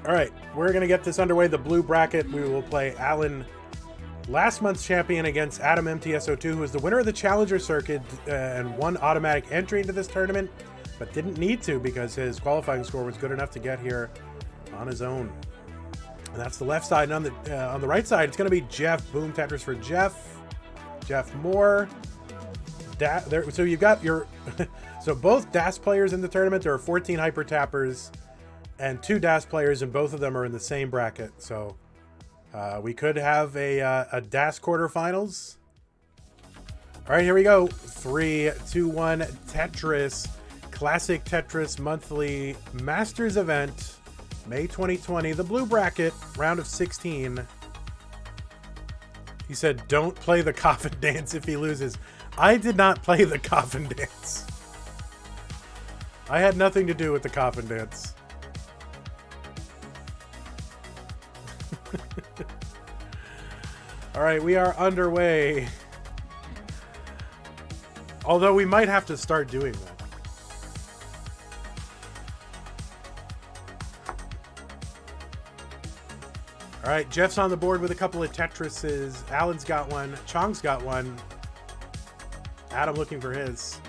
All right, we're going to get this underway. The blue bracket, we will play Alan, last month's champion, against Adam MTSO2, who is the winner of the Challenger Circuit and won automatic entry into this tournament, but didn't need to because his qualifying score was good enough to get here on his own. And that's the left side. And on the right side, it's going to be Jeff. Boom Tetris for Jeff. Jeff Moore. So you've got your... so both DAS players in the tournament. There are 14 Hyper Tappers and 2 DAS players, and both of them are in the same bracket. So we could have a DAS quarterfinals. All right, here we go. 3, 2, 1. Tetris. Classic Tetris Monthly Masters event. May 2020. The blue bracket. Round of 16. He said, don't play the coffin dance if he loses. I did not play the coffin dance. I had nothing to do with the coffin dance. All right, we are underway. Although we might have to start doing that. All right, Jeff's on the board with a couple of Tetrises. Alan's got one. Chong's got one. Adam looking for his.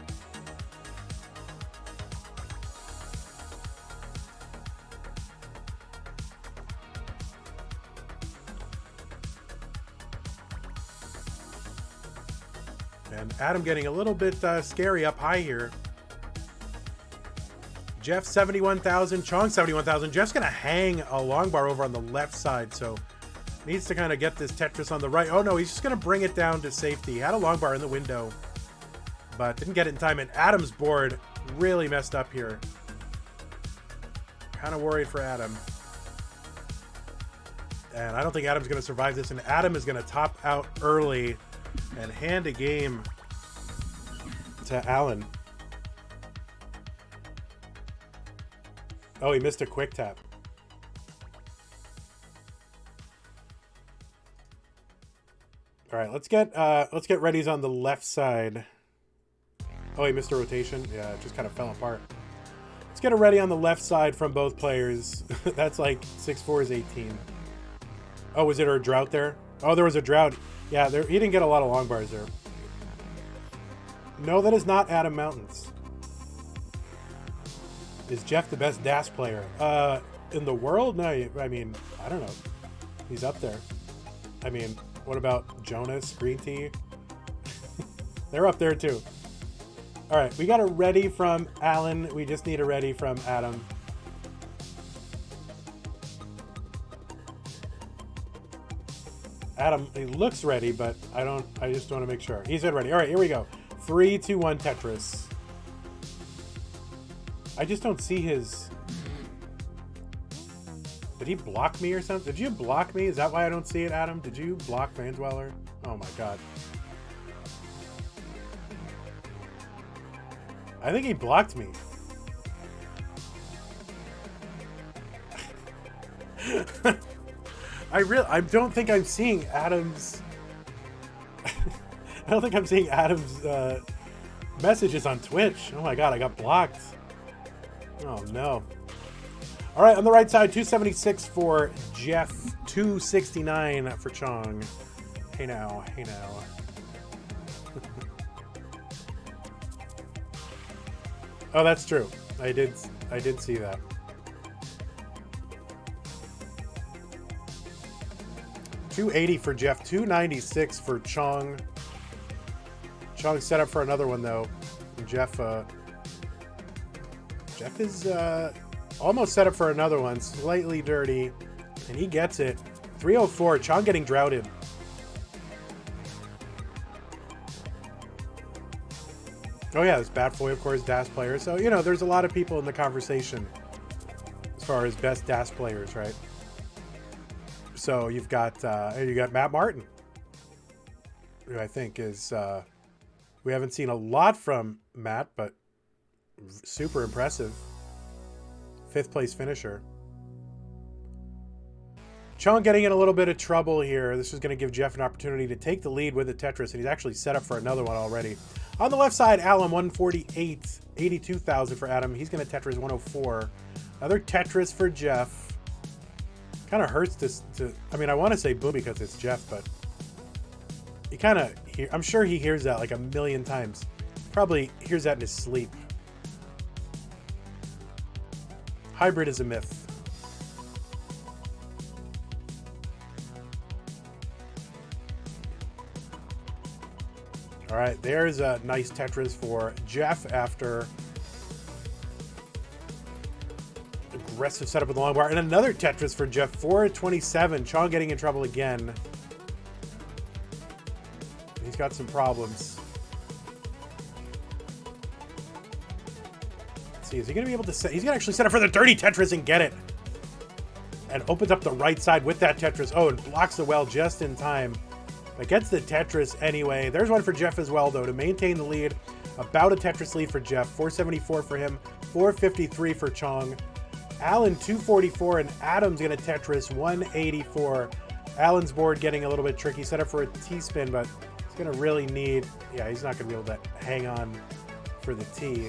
And Adam getting a little bit scary up high here. Jeff 71,000, Chong 71,000. Jeff's gonna hang a long bar over on the left side, so needs to kind of get this Tetris on the right. Oh no, he's just gonna bring it down to safety. He had a long bar in the window, but didn't get it in time. And Adam's board really messed up here. Kind of worried for Adam. And I don't think Adam's gonna survive this, and Adam is gonna top out early and hand a game to Alan. Oh, he missed a quick tap. All right, let's get readies on the left side. Oh, he missed a rotation. Yeah, it just kind of fell apart. Let's get a ready on the left side from both players. That's like 6-4 is 18. Oh, was it a drought there? Oh, there was a drought. Yeah, he didn't get a lot of long bars there. No, that is not Adam Mountains. Is Jeff the best DAS player? In the world? No, I mean, I don't know. He's up there. I mean, what about Jonas, Green Tea? They're up there too. All right, we got a ready from Alan. We just need a ready from Adam. Adam, he looks ready, but I just want to make sure. He's ready. All right, here we go. 3, 2, 1 Tetris. I just don't see his... Did he block me or something? Did you block me? Is that why I don't see it, Adam? Did you block Vandweller? Oh my god. I think he blocked me. I don't think I'm seeing Adam's... I don't think I'm seeing Adam's messages on Twitch. Oh my god, I got blocked. Oh no. All right, on the right side, 276 for Jeff, 269 for Chong. Hey now, hey now. Oh, that's true. I did see that. $280 for Jeff, $296 for Chong. Chong set up for another one though. And Jeff is almost set up for another one. Slightly dirty, and he gets it. 304. Chong getting droughted. Oh yeah, it's Bat Boy, of course, DAS player. So, you know, there's a lot of people in the conversation as far as best DAS players, right? So you've got Matt Martin, who I think is we haven't seen a lot from Matt, but super impressive. 5th place finisher. Chong getting in a little bit of trouble here. This is going to give Jeff an opportunity to take the lead with the Tetris, and he's actually set up for another one already. On the left side, Alan, 148, 82,000 for Adam. He's going to Tetris 104. Another Tetris for Jeff. Kind of hurts to. I mean, I want to say boom because it's Jeff, but he kind of. I'm sure he hears that like a million times. Probably hears that in his sleep. Hybrid is a myth. All right, there's a nice Tetris for Jeff after aggressive setup with the long bar. And another Tetris for Jeff, 427. Chong getting in trouble again. He's got some problems. Let's see, is he going to be able to set? He's going to actually set up for the dirty Tetris and get it. And opens up the right side with that Tetris. Oh, and blocks the well just in time. But gets the Tetris anyway. There's one for Jeff as well, though, to maintain the lead. About a Tetris lead for Jeff. 474 for him. 453 for Chong. Alan, 244, and Adam's going to Tetris 184. Alan's board getting a little bit tricky. Set up for a T-spin, but he's going to really need... Yeah, he's not going to be able to hang on for the T.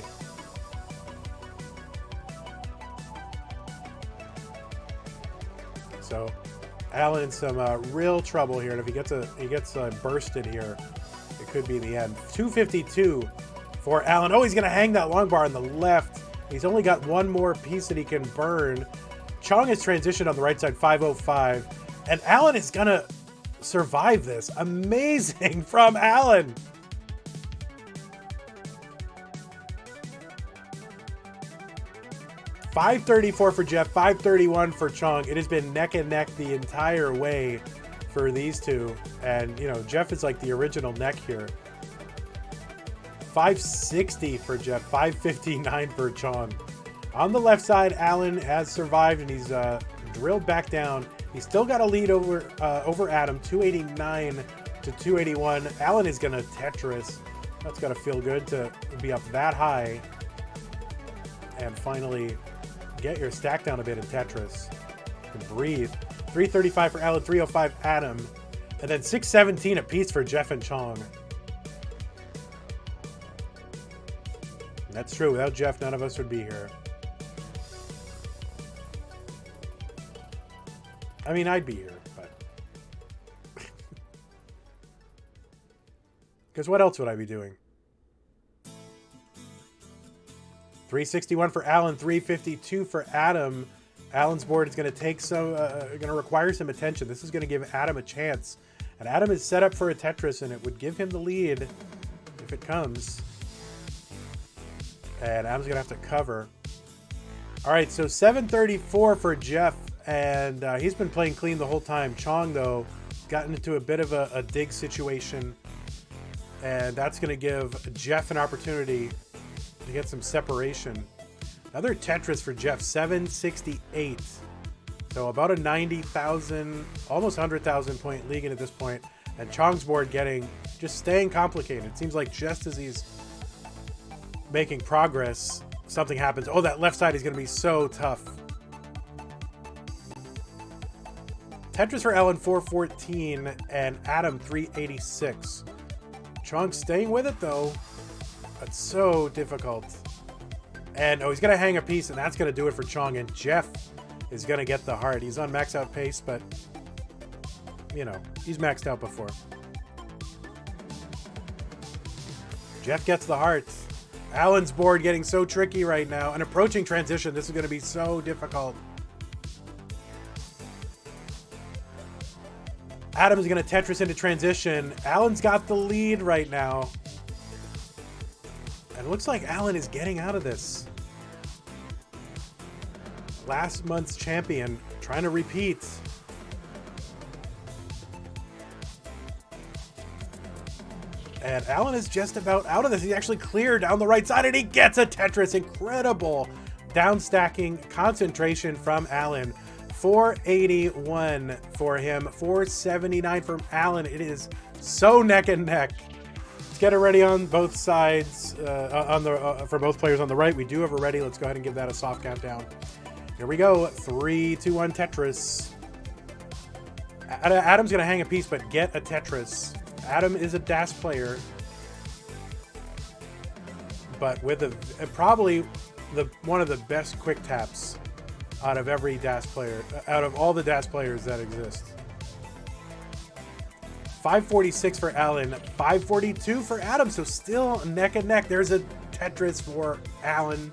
So... Alan in some real trouble here, and if he gets bursted here, it could be the end. 252 for Alan. Oh, he's going to hang that long bar on the left. He's only got one more piece that he can burn. Chong has transitioned on the right side, 505, and Alan is going to survive this. Amazing from Alan. $534 for Jeff, $531 for Chong. It has been neck and neck the entire way for these two. And, you know, Jeff is like the original neck here. $560 for Jeff, $559 for Chong. On the left side, Alan has survived and he's drilled back down. He's still got a lead over Adam, 289 to 281. Alan is going to Tetris. That's got to feel good to be up that high. And finally... get your stack down a bit in Tetris. And breathe. 335 for Alan, 305 Adam. And then 617 apiece for Jeff and Chong. That's true. Without Jeff, none of us would be here. I mean, I'd be here, but... because what else would I be doing? 361 for Alan, 352 for Adam. Alan's board is going to take some, going to require some attention. This is going to give Adam a chance. And Adam is set up for a Tetris, and it would give him the lead if it comes. And Adam's going to have to cover. All right, so 734 for Jeff, and he's been playing clean the whole time. Chong, though, gotten into a bit of a dig situation, and that's going to give Jeff an opportunity to get some separation. Another Tetris for Jeff, 768. So about a 90,000, almost 100,000 point lead at this point. And Chong's board just staying complicated. It seems like just as he's making progress, something happens. Oh, that left side is going to be so tough. Tetris for Alan, 414, and Adam, 386. Chong staying with it, though. That's so difficult. And, oh, he's going to hang a piece, and that's going to do it for Chong. And Jeff is going to get the heart. He's on max out pace, but, you know, he's maxed out before. Jeff gets the heart. Alan's board getting so tricky right now. And approaching transition, this is going to be so difficult. Adam's going to Tetris into transition. Alan's got the lead right now. And it looks like Alan is getting out of this. Last month's champion trying to repeat. And Alan is just about out of this. He actually cleared down the right side and he gets a Tetris. Incredible down stacking concentration from Alan. 481 for him, 479 from Alan. It is so neck and neck. Get it ready on both sides, for both players on the right. We do have it ready. Let's go ahead and give that a soft countdown. Here we go. 3, 2, 1, Tetris. Adam's going to hang a piece, but get a Tetris. Adam is a DAS player, but with probably one of the best quick taps out of every DAS player, out of all the DAS players that exist. 546 for Alan, 542 for Adam, so still neck and neck. There's a Tetris for Alan.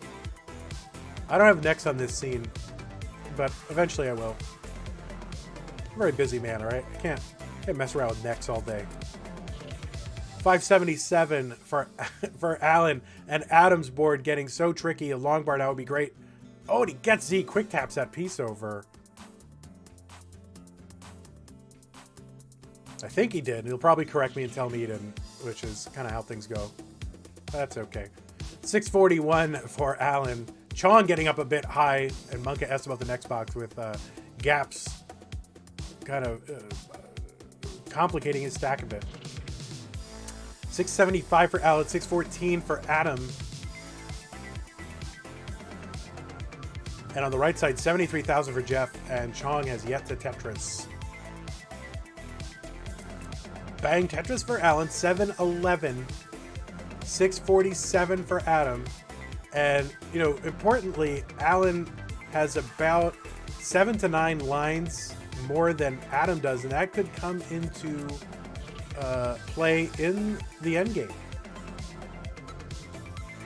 I don't have necks on this scene, but eventually I will. I'm a very busy man, all right? I can't mess around with necks all day. 577 for Alan, and Adam's board getting so tricky. A long bar now would be great. Oh, and he gets Z, quick taps that piece over. I think he did. He'll probably correct me and tell me he didn't, which is kind of how things go. That's okay. 641 for Alan. Chong getting up a bit high, and Monka asked about the next box with gaps kind of complicating his stack a bit. 675 for Alan, 614 for Adam. And on the right side, 73,000 for Jeff, and Chong has yet to Tetris. Bang Tetris for Alan, 711. 647 for Adam. And, you know, importantly, Alan has about 7 to 9 lines more than Adam does, and that could come into play in the endgame.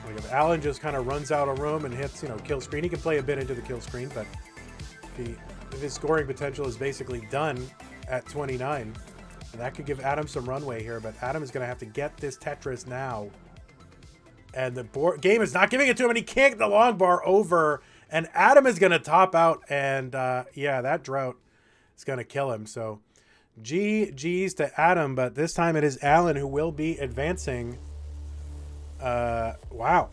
Like if Alan just kind of runs out of room and hits, you know, kill screen, he can play a bit into the kill screen, but if his scoring potential is basically done at 29, that could give Adam some runway here, but Adam is going to have to get this Tetris now. And the game is not giving it to him, and he can't get the long bar over, and Adam is going to top out, and yeah, that drought is going to kill him. So GG's to Adam, but this time it is Alan who will be advancing. Wow.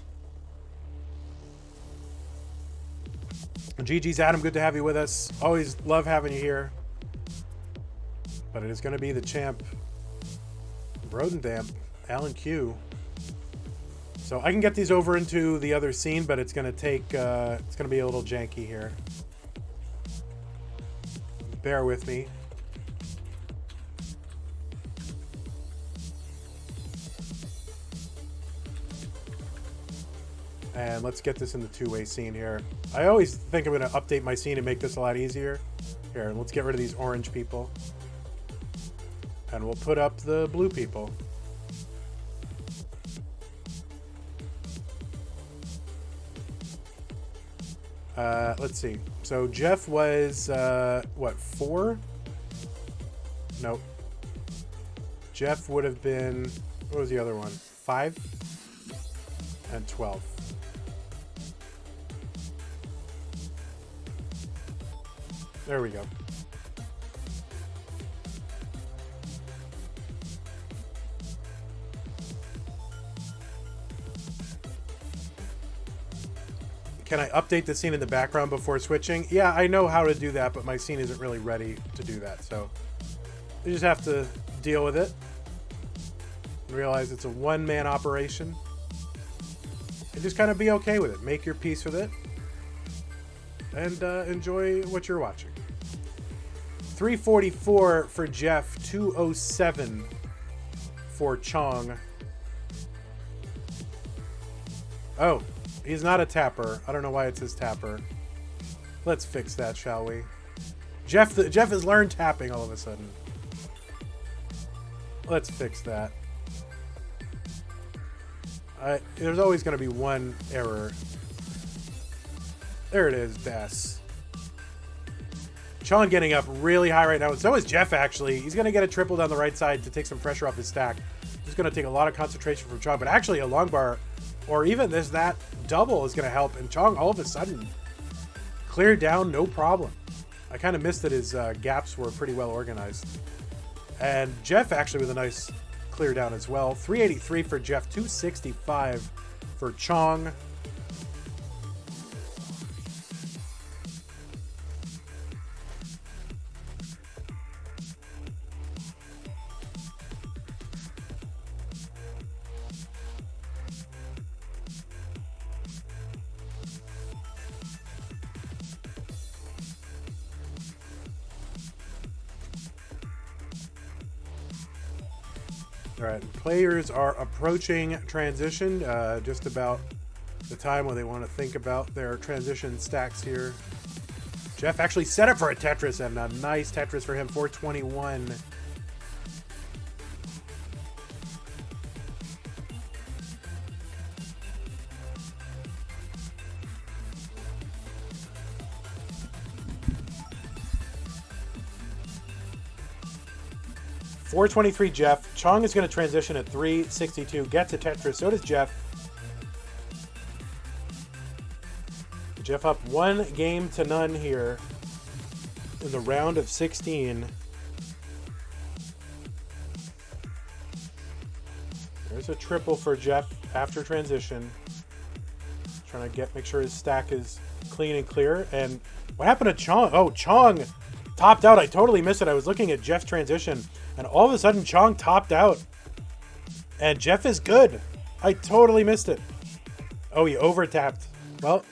GG's Adam, good to have you with us. Always love having you here. But it is going to be the champ, Brodendamp, Alan Q. So I can get these over into the other scene, but it's going to take, it's going to be a little janky here. Bear with me. And let's get this in the two-way scene here. I always think I'm going to update my scene and make this a lot easier. Here, let's get rid of these orange people. And we'll put up the blue people. Let's see. So Jeff was, what, 4? Nope. Jeff would have been, what was the other one? 5 and 12. There we go. Can I update the scene in the background before switching? Yeah, I know how to do that, but my scene isn't really ready to do that. So you just have to deal with it and realize it's a one-man operation. And just kind of be okay with it. Make your peace with it. And enjoy what you're watching. 344 for Jeff. 207 for Chong. Oh. He's not a tapper. I don't know why it says tapper. Let's fix that, shall we? Jeff has learned tapping all of a sudden. Let's fix that. There's always going to be one error. There it is, Das. Chong getting up really high right now, and so is Jeff, actually. He's going to get a triple down the right side to take some pressure off his stack. It's going to take a lot of concentration from Chong, but actually a long bar, or even that double is going to help, and Chong all of a sudden cleared down, no problem. I kind of missed that his gaps were pretty well organized. And Jeff actually with a nice clear down as well. 383 for Jeff, 265 for Chong. All right, players are approaching transition, just about the time when they want to think about their transition stacks here. Jeff actually set up for a Tetris, and a nice Tetris for him. 421. $423 Jeff. Chong is going to transition at 362. Gets a Tetris. So does Jeff. Jeff up 1-0 here in the round of 16. There's a triple for Jeff after transition. Trying to make sure his stack is clean and clear. And what happened to Chong? Oh, Chong topped out. I totally missed it. I was looking at Jeff's transition, and all of a sudden Chong topped out. And Jeff is good. I totally missed it. Oh, he over-tapped. Well,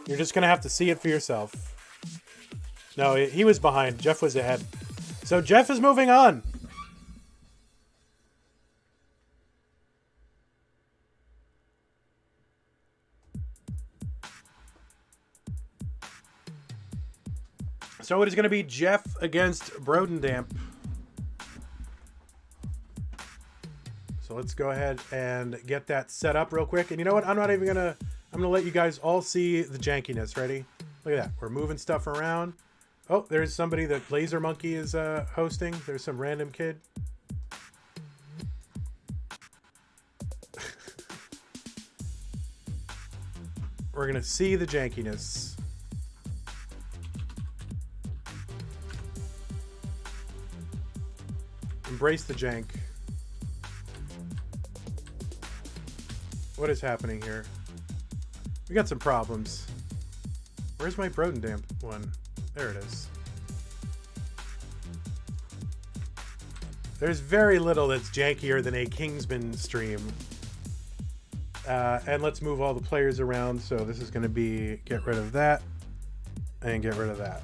you're just going to have to see it for yourself. No, he was behind. Jeff was ahead. So Jeff is moving on. So it is going to be Jeff against Brodendamp. So let's go ahead and get that set up real quick. And you know what? I'm going to let you guys all see the jankiness. Ready? Look at that. We're moving stuff around. Oh, there's somebody that Laser Monkey is hosting. There's some random kid. We're going to see the jankiness. Embrace the jank. What is happening here? We got some problems. Where's my Brodendamp one? There it is. There's very little that's jankier than a Kingsman stream. And let's move all the players around. So this is going to be get rid of that and get rid of that.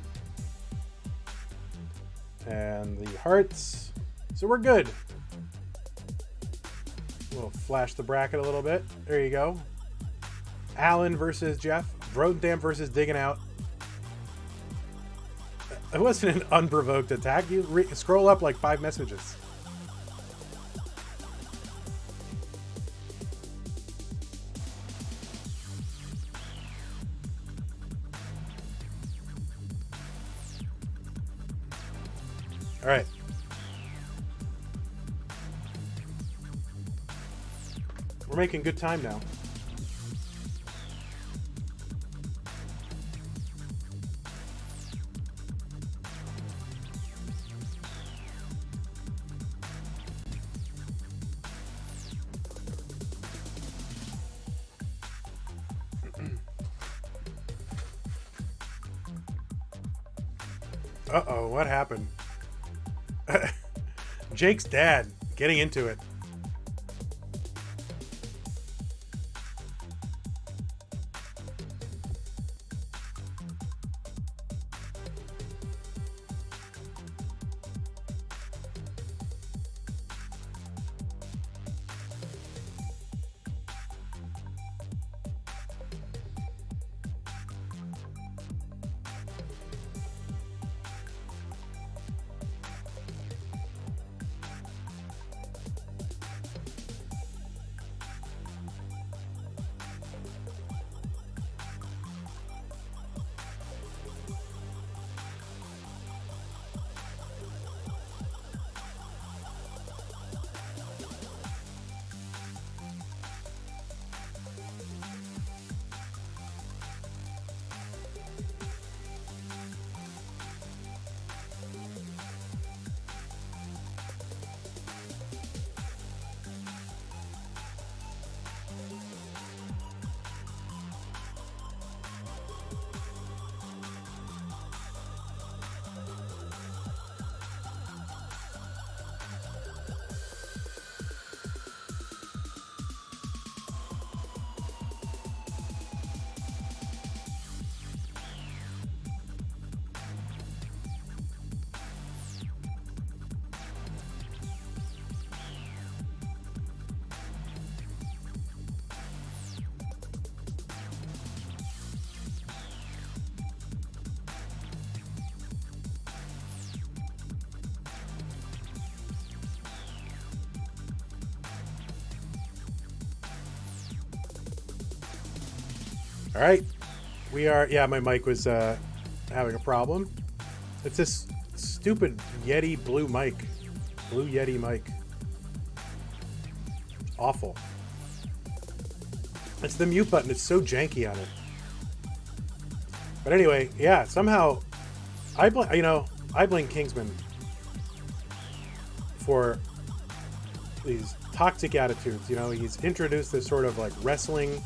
And the hearts. So we're good. We'll flash the bracket a little bit. There you go. Alan versus Jeff. Brodendamp versus Digging Out. It wasn't an unprovoked attack. You scroll up like 5 messages. All right. We're making good time now. Uh-oh, what happened? Jake's dad getting into it. All right. We are, yeah, my mic was having a problem. It's this stupid Yeti blue mic. Blue Yeti mic. Awful. It's the mute button. It's so janky on it. But anyway, yeah, somehow I blame Kingsman for these toxic attitudes. You know, he's introduced this sort of like wrestling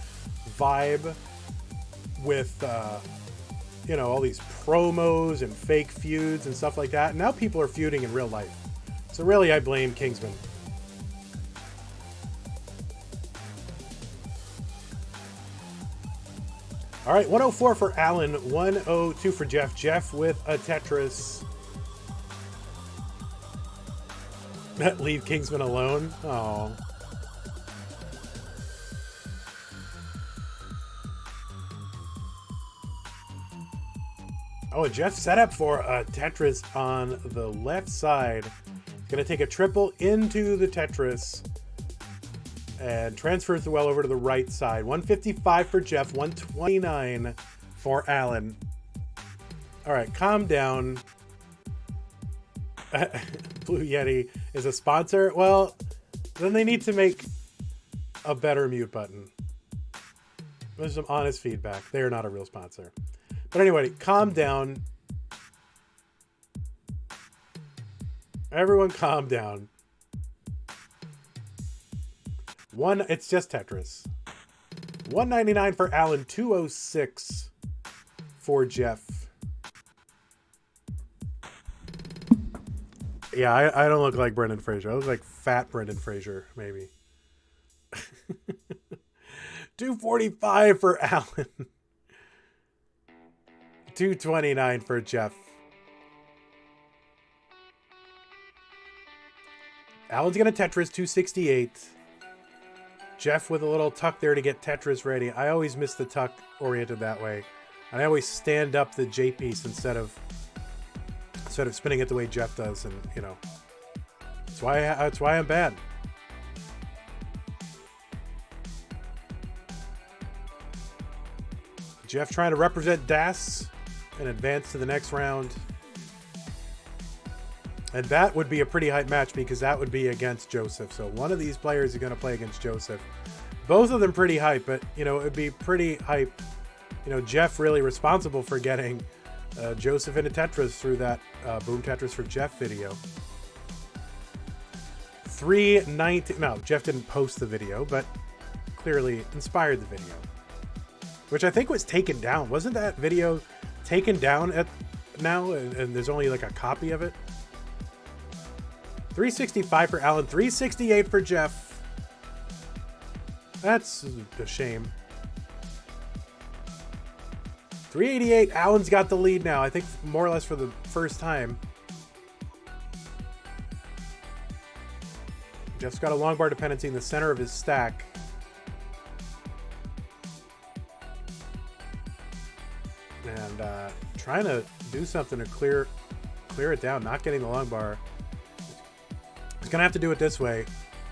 vibe with all these promos and fake feuds and stuff like that. And now people are feuding in real life. So really, I blame Kingsman. All right, 104 for Alan, 102 for Jeff. Jeff with a Tetris. Leave Kingsman alone. Oh. Oh, Jeff set up for a Tetris on the left side. Going to take a triple into the Tetris and transfers the well over to the right side. 155 for Jeff, 129 for Alan. All right, calm down. Blue Yeti is a sponsor. Well, then they need to make a better mute button. There's some honest feedback. They are not a real sponsor. But anyway, calm down. Everyone calm down. It's just Tetris. 199 for Alan, 206 for Jeff. Yeah, I don't look like Brendan Fraser. I look like fat Brendan Fraser, maybe. 245 for Alan. 229 for Jeff. Alan's gonna Tetris 268. Jeff with a little tuck there to get Tetris ready. I always miss the tuck oriented that way. And I always stand up the J piece instead of spinning it the way Jeff does, and that's why I'm bad. Jeff trying to represent Das and advance to the next round. And that would be a pretty hype match because that would be against Joseph. So one of these players is going to play against Joseph. Both of them pretty hype, but it would be pretty hype. Jeff really responsible for getting Joseph into Tetris through that Boom Tetris for Jeff video. 319. No, Jeff didn't post the video, but clearly inspired the video, which I think was taken down. Wasn't that video taken down now? And there's only like a copy of it. 365 for Alan, 368 for Jeff. That's a shame. 388, Alan's got the lead now. I think more or less for the first time. Jeff's got a long bar dependency in the center of his stack. And trying to do something to clear it down, not getting the long bar. He's going to have to do it this way.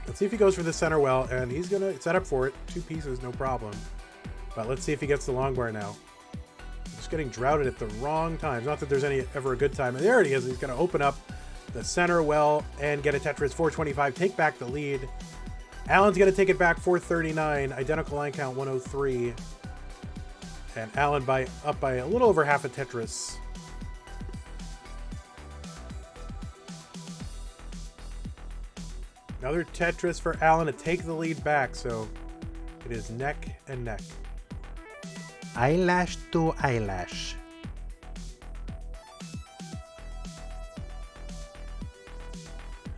Let's see if he goes for the center well, and he's going to set up for it. 2 pieces, no problem. But let's see if he gets the long bar now. Just getting droughted at the wrong times. Not that there's ever a good time. And there it is. He's going to open up the center well and get a Tetris 425. Take back the lead. Alan's going to take it back 439. Identical line count 103. And Alan up by a little over half a Tetris. Another Tetris for Alan to take the lead back, so it is neck and neck. Eyelash to eyelash.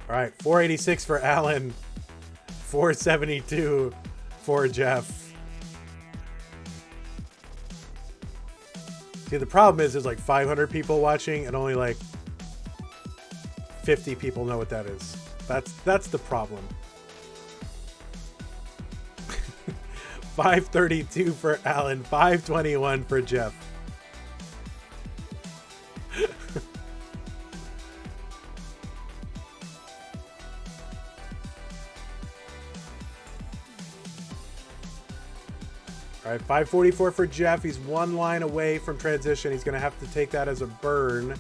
All right, 486 for Alan, 472 for Jeff. See, the problem is there's like 500 people watching and only like 50 people know what that is. That's the problem. 532 for Alan, 521 for Jeff. All right, 544 for Jeff. He's one line away from transition. He's going to have to take that as a burn.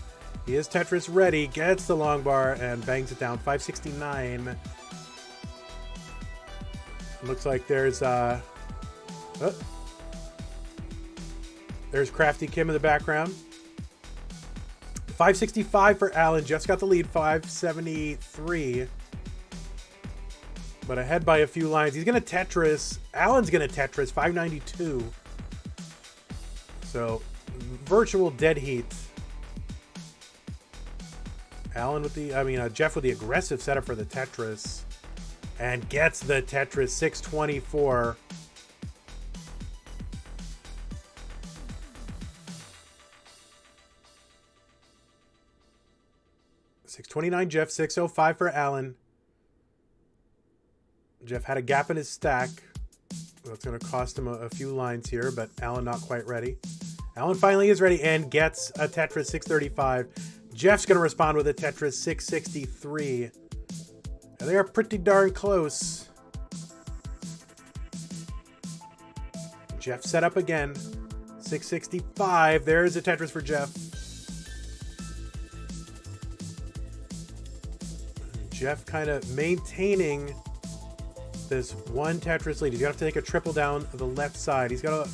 He is Tetris ready, gets the long bar, and bangs it down. 569. Looks like there's there's Crafty Kim in the background. 565 for Alan. Jeff's got the lead. 573. But ahead by a few lines. He's going to Tetris. Alan's going to Tetris. 592. So, virtual dead heat. Jeff with the aggressive setup for the Tetris. And gets the Tetris. 624. $629 Jeff. 605 for Alan. Jeff had a gap in his stack. That's going to cost him a few lines here, but Alan not quite ready. Alan finally is ready and gets a Tetris 635. Jeff's going to respond with a Tetris 663. And they are pretty darn close. Jeff set up again. 665. There's a Tetris for Jeff. Jeff kind of maintaining this one Tetris lead. He's going to have to take a triple down the left side. He's got a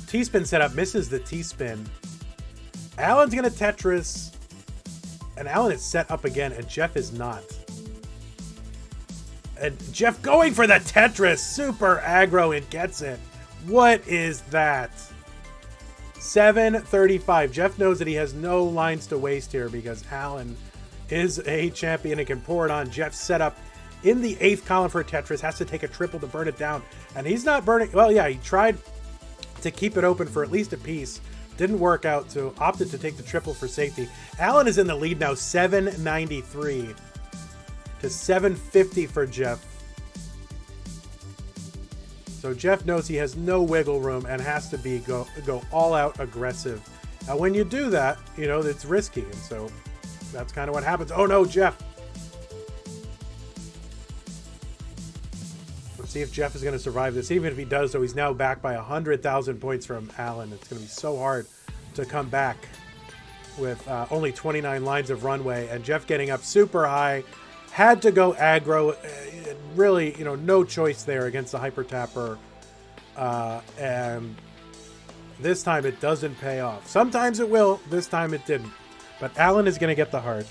T-spin set up. Misses the T-spin. Alan's going to Tetris. And Alan is set up again, and Jeff is not. And Jeff going for the Tetris. Super aggro and gets it. What is that? 735. Jeff knows that he has no lines to waste here because Alan is a champion and can pour it on. Jeff's set up in the 8th column for a Tetris. Has to take a triple to burn it down. And he's not burning. Well, yeah, he tried to keep it open for at least a piece. Didn't work out, so opted to take the triple for safety. Alan is in the lead now, 793 to 750 for Jeff. So Jeff knows he has no wiggle room and has to go all out aggressive. Now, when you do that, you know, it's risky. And so that's kind of what happens. Oh no, Jeff. Let's see if Jeff is going to survive this. Even if he does, though, he's now back by 100,000 points from Alan. It's going to be so hard to come back with only 29 lines of runway. And Jeff getting up super high. Had to go aggro. Really, you know, no choice there against the Hyper Tapper. And this time it doesn't pay off. Sometimes it will. This time it didn't. But Alan is going to get the heart.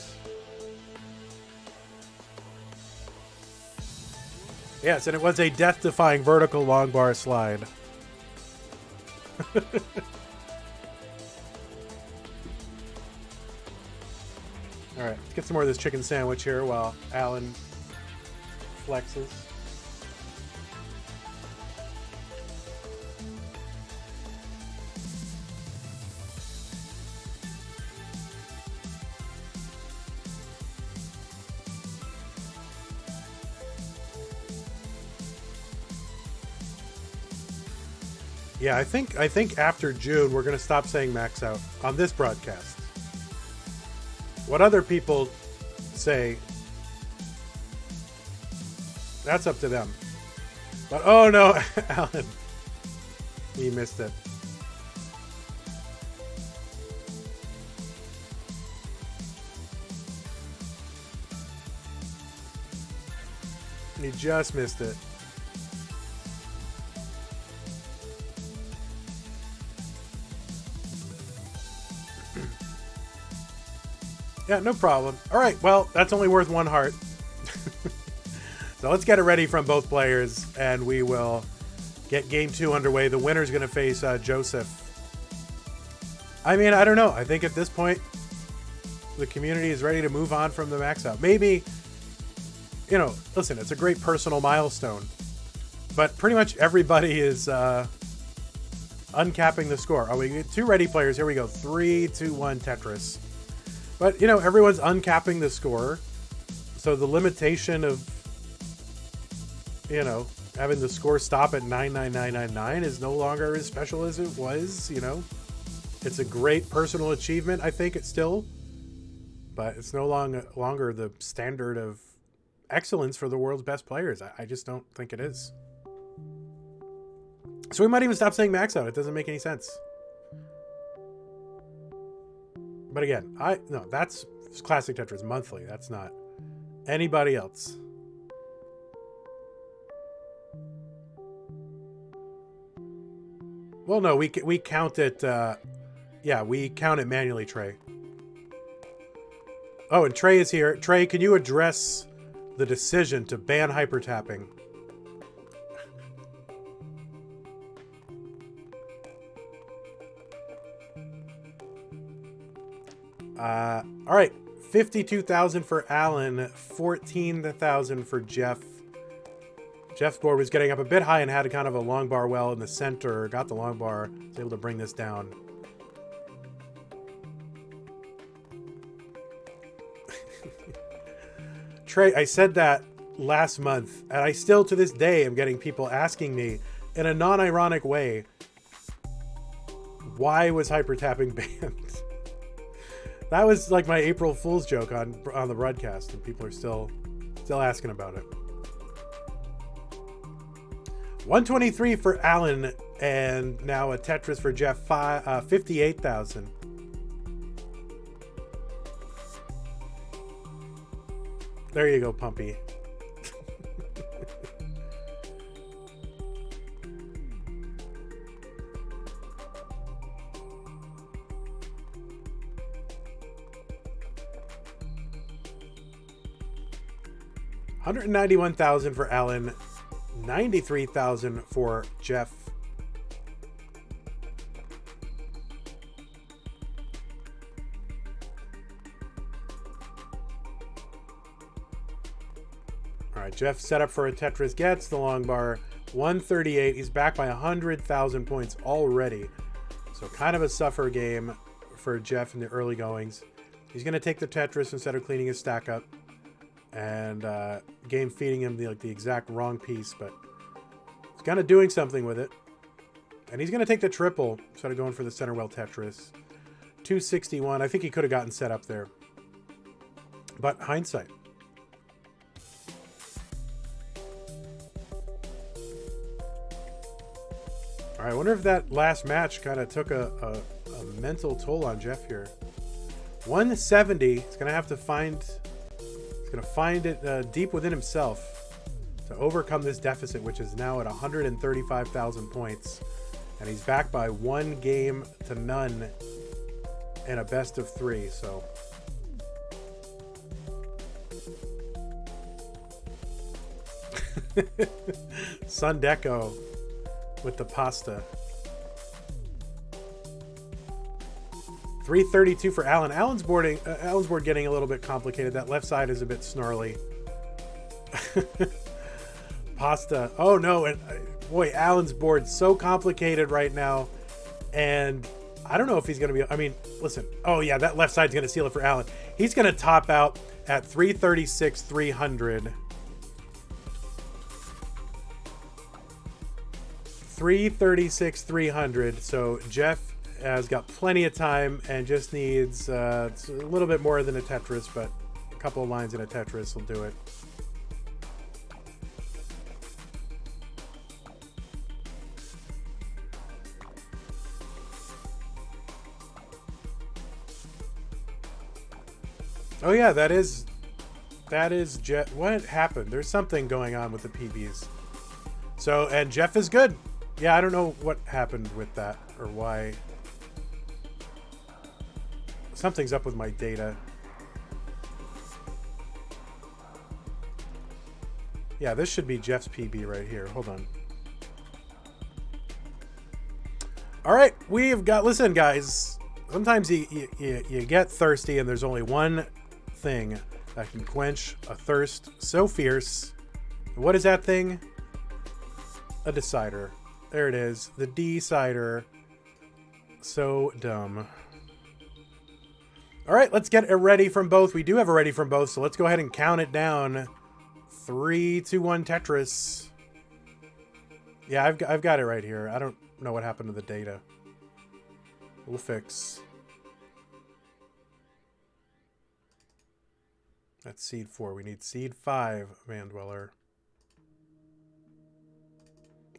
Yes, and it was a death-defying vertical long bar slide. All right, let's get some more of this chicken sandwich here while Alan flexes. Yeah, I think after June we're going to stop saying max out on this broadcast. What other people say, that's up to them. But oh no, Alan, he missed it. He just missed it. Yeah, no problem. All right, well, that's only worth one heart. So let's get it ready from both players, and we will get game 2 underway. The winner's going to face Joseph. I mean, I don't know. I think at this point, the community is ready to move on from the max out. Maybe, you know, listen, it's a great personal milestone, but pretty much everybody is uncapping the score. Oh, we get 2 ready players. Here we go. 3, 2, 1, Tetris. But, you know, everyone's uncapping the score. So the limitation of, you know, having the score stop at 99999 is no longer as special as it was, you know. It's a great personal achievement, I think it's still. But it's no longer the standard of excellence for the world's best players. I just don't think it is. So we might even stop saying max out. It doesn't make any sense. But again, no, that's Classic Tetris Monthly. That's not anybody else. Well, no, we count it. Yeah, we count it manually, Trey. Oh, and Trey is here. Trey, can you address the decision to ban hypertapping? All right, 52,000 for Alan, 14,000 for Jeff. Jeff's board was getting up a bit high and had kind of a long bar well in the center. Got the long bar, was able to bring this down. Trey, I said that last month, and I still to this day am getting people asking me in a non-ironic way, why was hypertapping banned? That was like my April Fool's joke on the broadcast, and people are still asking about it. 123 for Alan, and now a Tetris for Jeff, 58,000. There you go, Pumpy. $191,000 for Alan, 93,000 for Jeff. All right, Jeff set up for a Tetris, gets the long bar, 138. He's back by 100,000 points already. So kind of a suffer game for Jeff in the early goings. He's going to take the Tetris instead of cleaning his stack up. And game feeding him the exact wrong piece, but he's kind of doing something with it. And he's going to take the triple instead of going for the center well Tetris. 261. I think he could have gotten set up there. But hindsight. All right, I wonder if that last match kind of took a mental toll on Jeff here. 170. He's going to have to find... Going to find it deep within himself to overcome this deficit, which is now at 135,000 points, and he's back by 1 game to none in a best of 3. So Sundeco with the pasta. 332 for Alan. Alan's board getting a little bit complicated. That left side is a bit snarly. Pasta. Oh no, and boy, Alan's board so complicated right now, and I don't know if he's going to be. I mean, listen. Oh yeah, that left side's going to seal it for Alan. He's going to top out at 336, 300. 336, 300. So Jeff has got plenty of time and just needs a little bit more than a Tetris, but a couple of lines in a Tetris will do it. Oh yeah, that is Jeff. What happened? There's something going on with the PBs. So, and Jeff is good. Yeah, I don't know what happened with that or why. Something's up with my data. Yeah, this should be Jeff's PB right here. Hold on. All right, we've got... Listen, guys. Sometimes you get thirsty and there's only one thing that can quench a thirst so fierce. What is that thing? A decider. There it is. The decider. So dumb. All right, let's get a ready from both. We do have a ready from both, so let's go ahead and count it down. 3, 2, 1, Tetris. Yeah, I've got it right here. I don't know what happened to the data. We'll fix. That's seed 4. We need seed 5, Vandweller.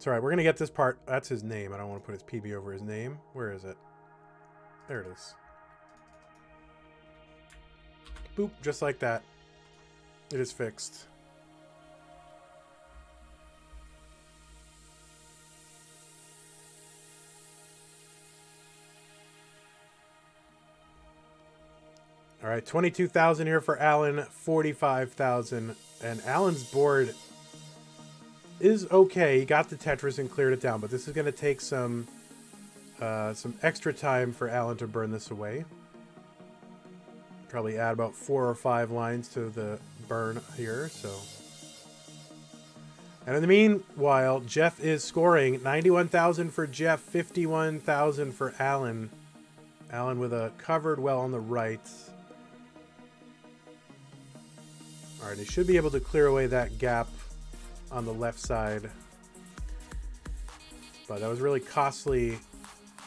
It's all right. We're going to get this part. That's his name. I don't want to put his PB over his name. Where is it? There it is. Boop. Just like that. It is fixed. All right, 22,000 here for Alan, 45,000. And Alan's board is okay. He got the Tetris and cleared it down, but this is going to take some extra time for Alan to burn this away. Probably add about 4 or 5 lines to the burn here. So, and in the meanwhile, Jeff is scoring 91,000 for Jeff, 51,000 for Alan. Alan with a covered well on the right. All right, he should be able to clear away that gap on the left side. But that was really costly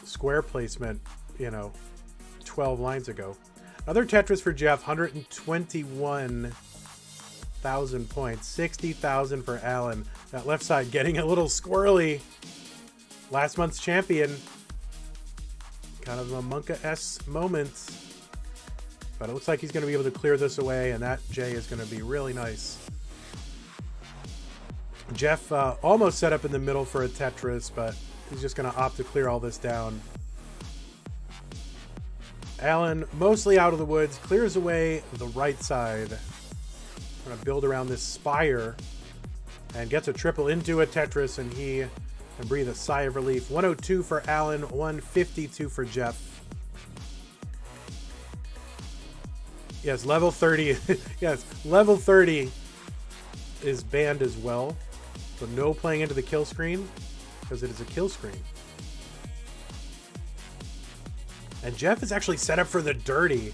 square placement, you know, 12 lines ago. Another Tetris for Jeff, 121,000 points, 60,000 for Alan. That left side getting a little squirrely. Last month's champion. Kind of a Monka-esque moment. But it looks like he's going to be able to clear this away, and that J is going to be really nice. Jeff almost set up in the middle for a Tetris, but he's just going to opt to clear all this down. Alan, mostly out of the woods, clears away the right side. Going to build around this spire and gets a triple into a Tetris, and he can breathe a sigh of relief. 102 for Alan, 152 for Jeff. Yes, level 30. Yes, level 30 is banned as well. So no playing into the kill screen, because it is a kill screen. And Jeff is actually set up for the dirty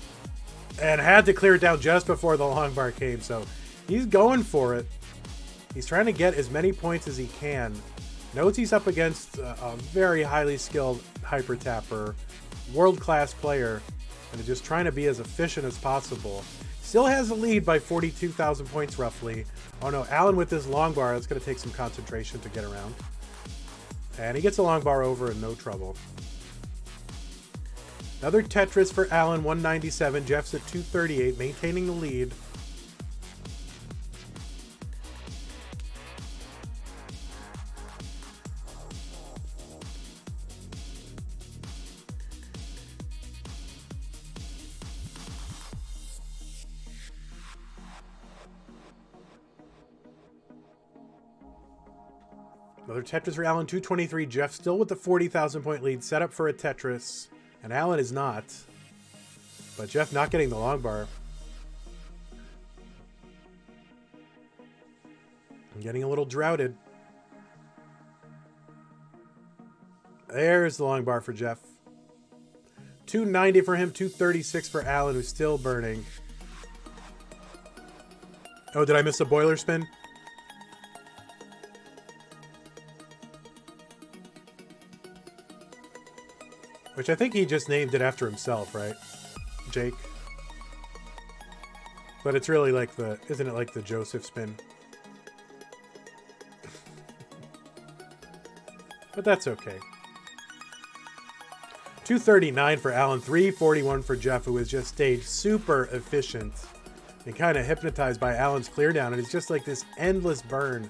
and had to clear it down just before the long bar came. So he's going for it. He's trying to get as many points as he can. Knows he's up against a very highly skilled hyper tapper, world-class player, and is just trying to be as efficient as possible. Still has the lead by 42,000 points roughly. Oh no, Alan with this long bar, that's going to take some concentration to get around. And he gets a long bar over in no trouble. Another Tetris for Alan, 197. Jeff's at 238, maintaining the lead. Another Tetris for Alan, 223. Jeff still with the 40,000 point lead, set up for a Tetris. And Alan is not. But Jeff not getting the long bar. I'm getting a little droughted. There's the long bar for Jeff. 290 for him, 236 for Alan, who's still burning. Oh, did I miss a boiler spin? Which I think he just named it after himself, right? Jake. But it's really like the, isn't it like the Joseph spin? But that's okay. 239 for Alan, 341 for Jeff, who has just stayed super efficient and kind of hypnotized by Alan's clear down. And it's just like this endless burn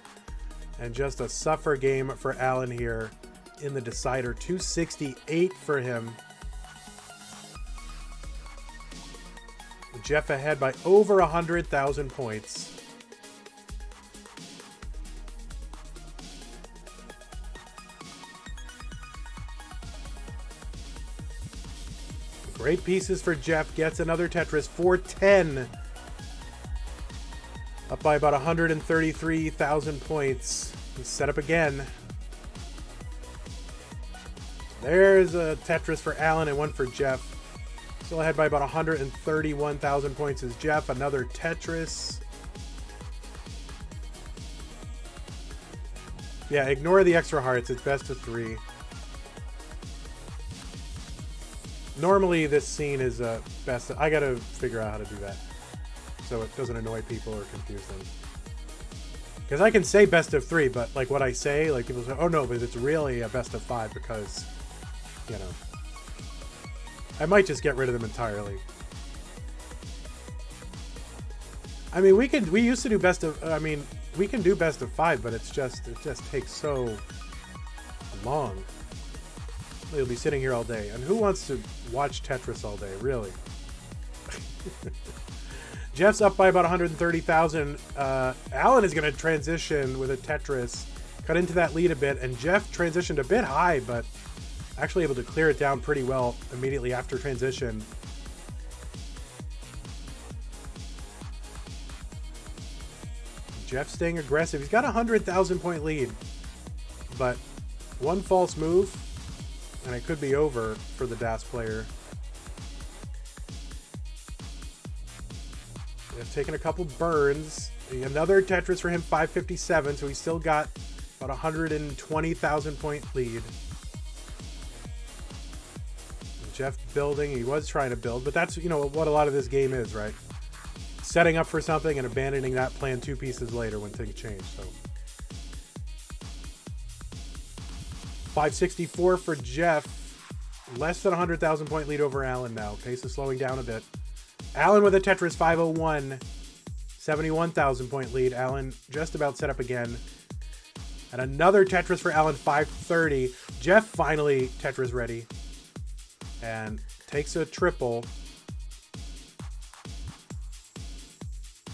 and just a suffer game for Alan here in the decider. 268 for him. Jeff ahead by over 100,000 points. Great pieces for Jeff. Gets another Tetris. 410. Up by about 133,000 points. He's set up again. There's a Tetris for Alan and one for Jeff. Still ahead by about 131,000 points is Jeff. Another Tetris. Yeah, ignore the extra hearts. It's best of 3. Normally this scene is best. I gotta figure out how to do that so it doesn't annoy people or confuse them. Because I can say best of 3, but like what I say, like people say, oh no, but it's really a best of 5 because, you know, I might just get rid of them entirely. I mean, we used to do best of, I mean, we can do best of 5, but it just takes so long. We'll be sitting here all day. And who wants to watch Tetris all day, really? Jeff's up by about 130,000. Alan is going to transition with a Tetris, cut into that lead a bit, and Jeff transitioned a bit high, but actually able to clear it down pretty well immediately after transition. Jeff staying aggressive. He's got a 100,000 point lead, but one false move, and it could be over for the DAS player. They've taken a couple burns. Another Tetris for him, 557, so he's still got about 120,000 point lead. Jeff building. He was trying to build, but that's, you know, what a lot of this game is, right? Setting up for something and abandoning that plan 2 pieces later when things change. So 564 for Jeff. Less than 100,000 point lead over Alan now. Pace is slowing down a bit. Alan with a Tetris 501. 71,000 point lead. Alan just about set up again. And another Tetris for Alan, 530. Jeff finally Tetris ready. And takes a triple.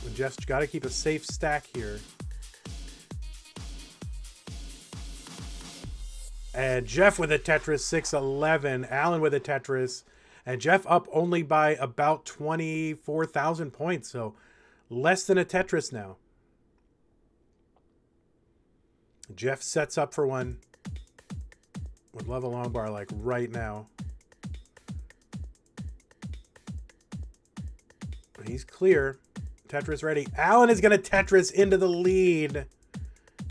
And Jeff's got to keep a safe stack here. And Jeff with a Tetris, 611. Alan with a Tetris. And Jeff up only by about 24,000 points. So less than a Tetris now. Jeff sets up for one. Would love a long bar like right now. He's clear. Tetris ready. Alan is going to Tetris into the lead.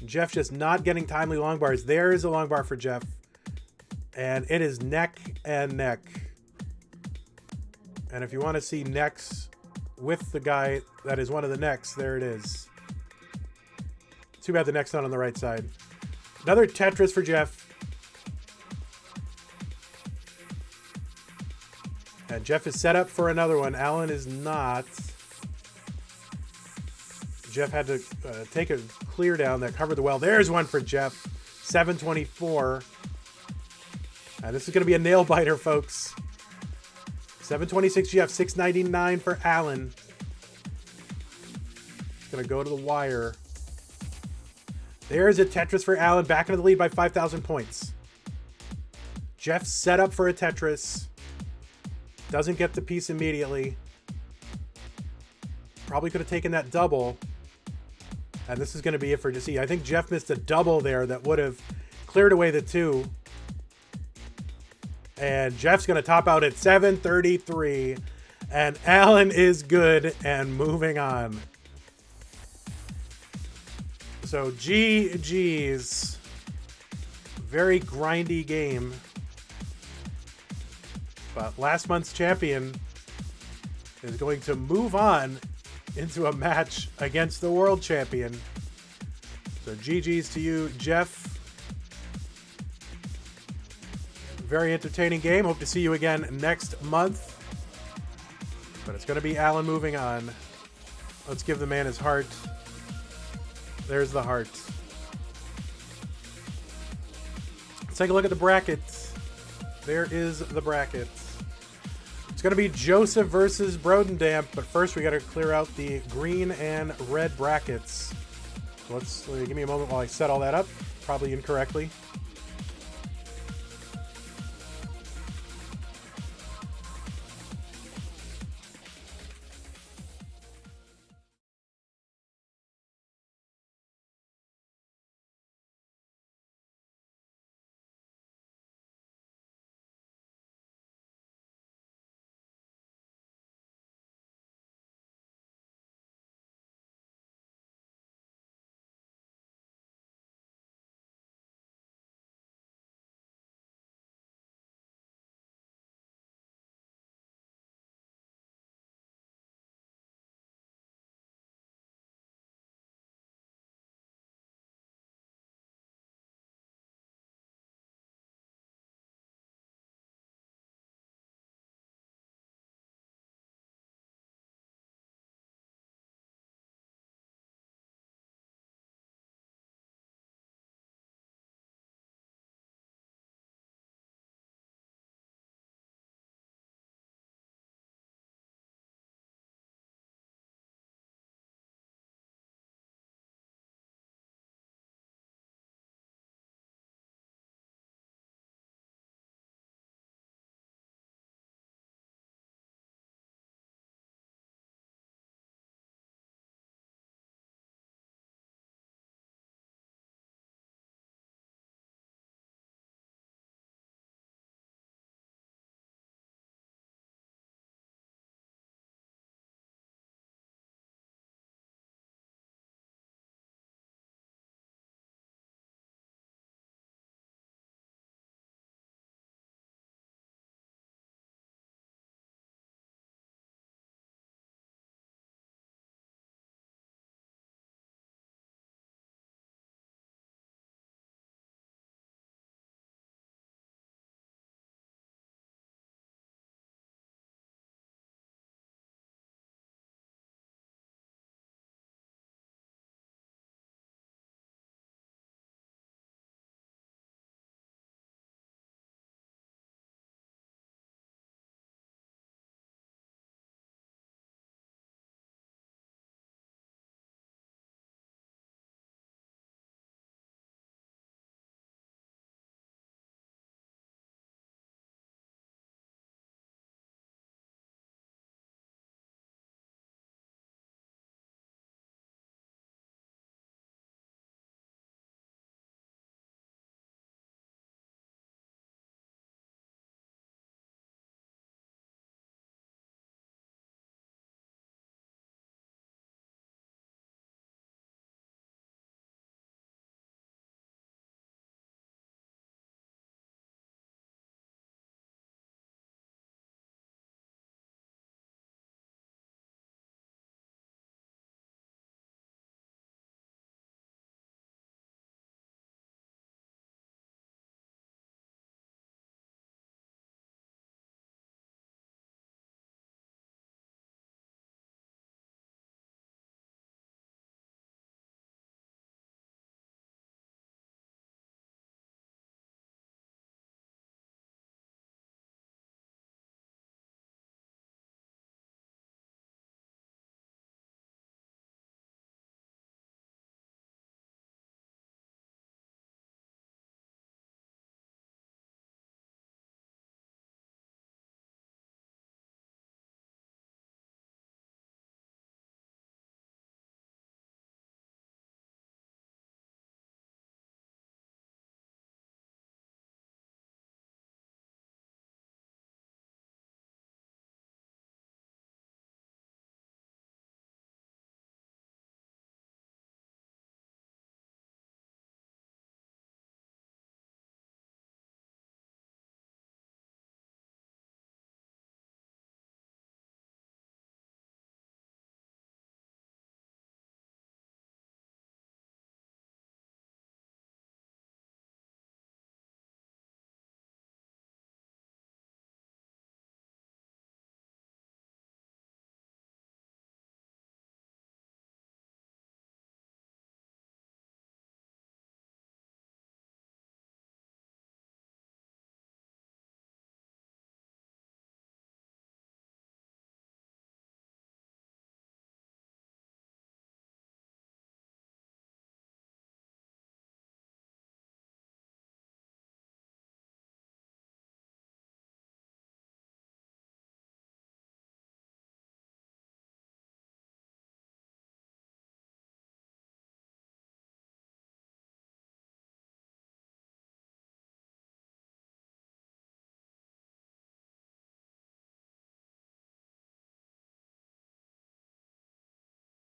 Jeff just not getting timely long bars. There is a long bar for Jeff. And it is neck and neck. And if you want to see necks with the guy that is one of the necks, there it is. Too bad the neck's not on the right side. Another Tetris for Jeff. And Jeff is set up for another one. Alan is not. Jeff had to take a clear down that covered the well. There's one for Jeff. 724. And this is going to be a nail biter, folks. 726 Jeff. 699 for Alan. It's going to go to the wire. There's a Tetris for Alan. Back into the lead by 5,000 points. Jeff set up for a Tetris. Doesn't get the piece immediately. Probably could have taken that double. And this is going to be it for DC. I think Jeff missed a double there that would have cleared away the 2. And Jeff's going to top out at 733. And Alan is good and moving on. So GG's. Very grindy game. But last month's champion is going to move on into a match against the world champion. So GG's to you, Jeff. Very entertaining game. Hope to see you again next month. But it's going to be Alan moving on. Let's give the man his heart. There's the heart. Let's take a look at the brackets. There is the bracket. It's going to be Joseph versus Brodendamp, but first we got to clear out the green and red brackets. So give me a moment while I set all that up, probably incorrectly.